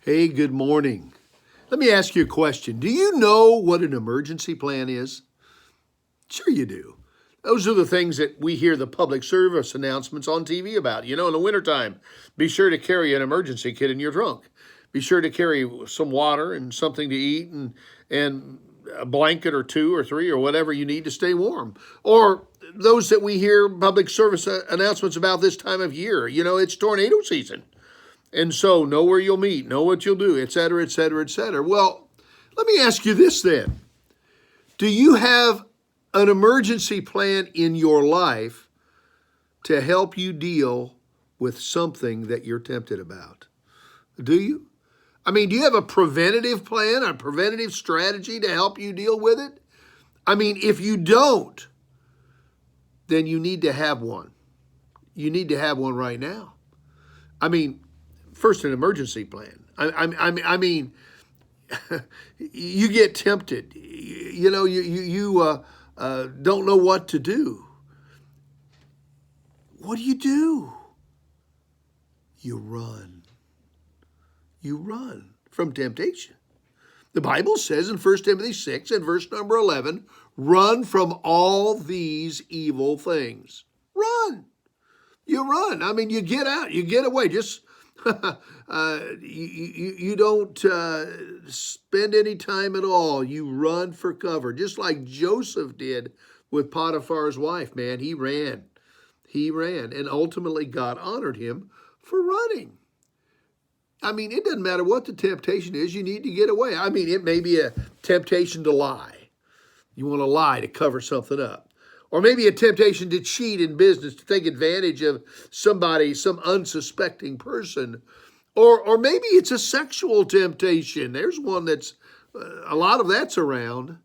Hey, good morning. Let me ask you a question. Do you know what an emergency plan is? Sure you do. Those are the things that we hear the public service announcements on TV about. In the wintertime, be sure to carry an emergency kit in your trunk. Be sure to carry some water and something to eat and a blanket or two or three or whatever you need to stay warm. Or those that we hear public service announcements about this time of year. It's tornado season. And so know where you'll meet, know what you'll do, et cetera, et cetera, et cetera. Well, let me ask you this then. Do you have an emergency plan in your life to help you deal with something that you're tempted about? Do you? Do you have a preventative plan, a preventative strategy to help you deal with it? If you don't, then you need to have one. You need to have one right now. First, an emergency plan. You get tempted. You don't know what to do. What do? You run. You run from temptation. The Bible says in 1 Timothy 6 and verse number 11, run from all these evil things. Run. You run. You get out. You get away. Just you don't spend any time at all. You run for cover, just like Joseph did with Potiphar's wife. Man, he ran, and ultimately God honored him for running. It doesn't matter what the temptation is. You need to get away. It may be a temptation to lie. You want to lie to cover something up. Or maybe a temptation to cheat in business, to take advantage of somebody, some unsuspecting person. Or maybe it's a sexual temptation. There's one that's, a lot of that's around.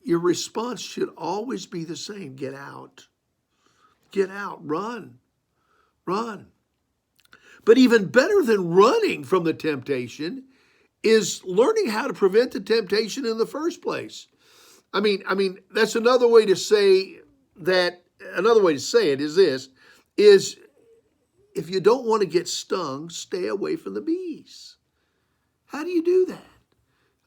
Your response should always be the same. Get out. Get out. Run. Run. But even better than running from the temptation is learning how to prevent the temptation in the first place. That's another way to say that. Another way to say it is this: if you don't want to get stung, stay away from the bees. How do you do that?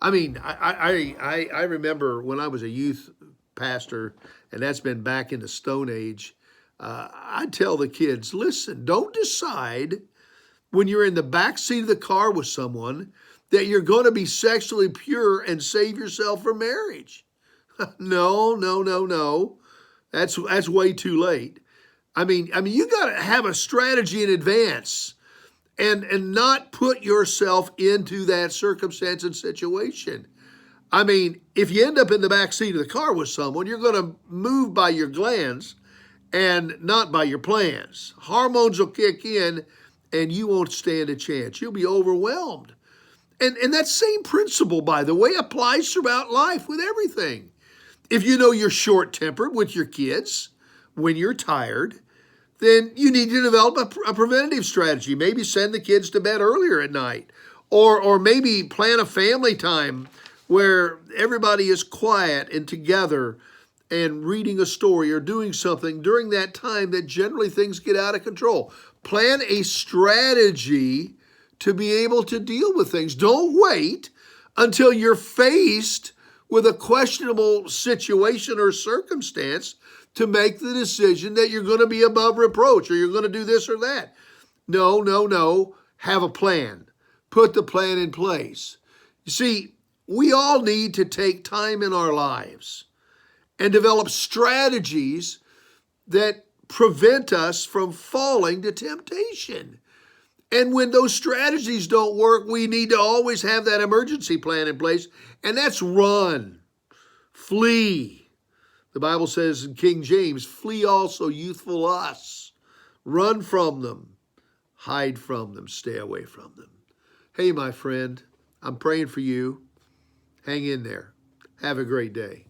I remember when I was a youth pastor, and that's been back in the Stone Age. I'd tell the kids, listen, don't decide when you're in the back seat of the car with someone that you're going to be sexually pure and save yourself for marriage. No. That's way too late. You got to have a strategy in advance and not put yourself into that circumstance and situation. If you end up in the back seat of the car with someone, you're going to move by your glands and not by your plans. Hormones will kick in and you won't stand a chance. You'll be overwhelmed. And that same principle, by the way, applies throughout life with everything. If you know you're short-tempered with your kids when you're tired, then you need to develop a preventative strategy. Maybe send the kids to bed earlier at night. Or maybe plan a family time where everybody is quiet and together and reading a story or doing something during that time that generally things get out of control. Plan a strategy to be able to deal with things. Don't wait until you're faced with a questionable situation or circumstance to make the decision that you're going to be above reproach or you're going to do this or that. No. Have a plan. Put the plan in place. You see, we all need to take time in our lives and develop strategies that prevent us from falling to temptation. And when those strategies don't work, we need to always have that emergency plan in place, and that's run, flee. The Bible says in King James, flee also youthful lusts. Run from them, hide from them, stay away from them. Hey, my friend, I'm praying for you. Hang in there. Have a great day.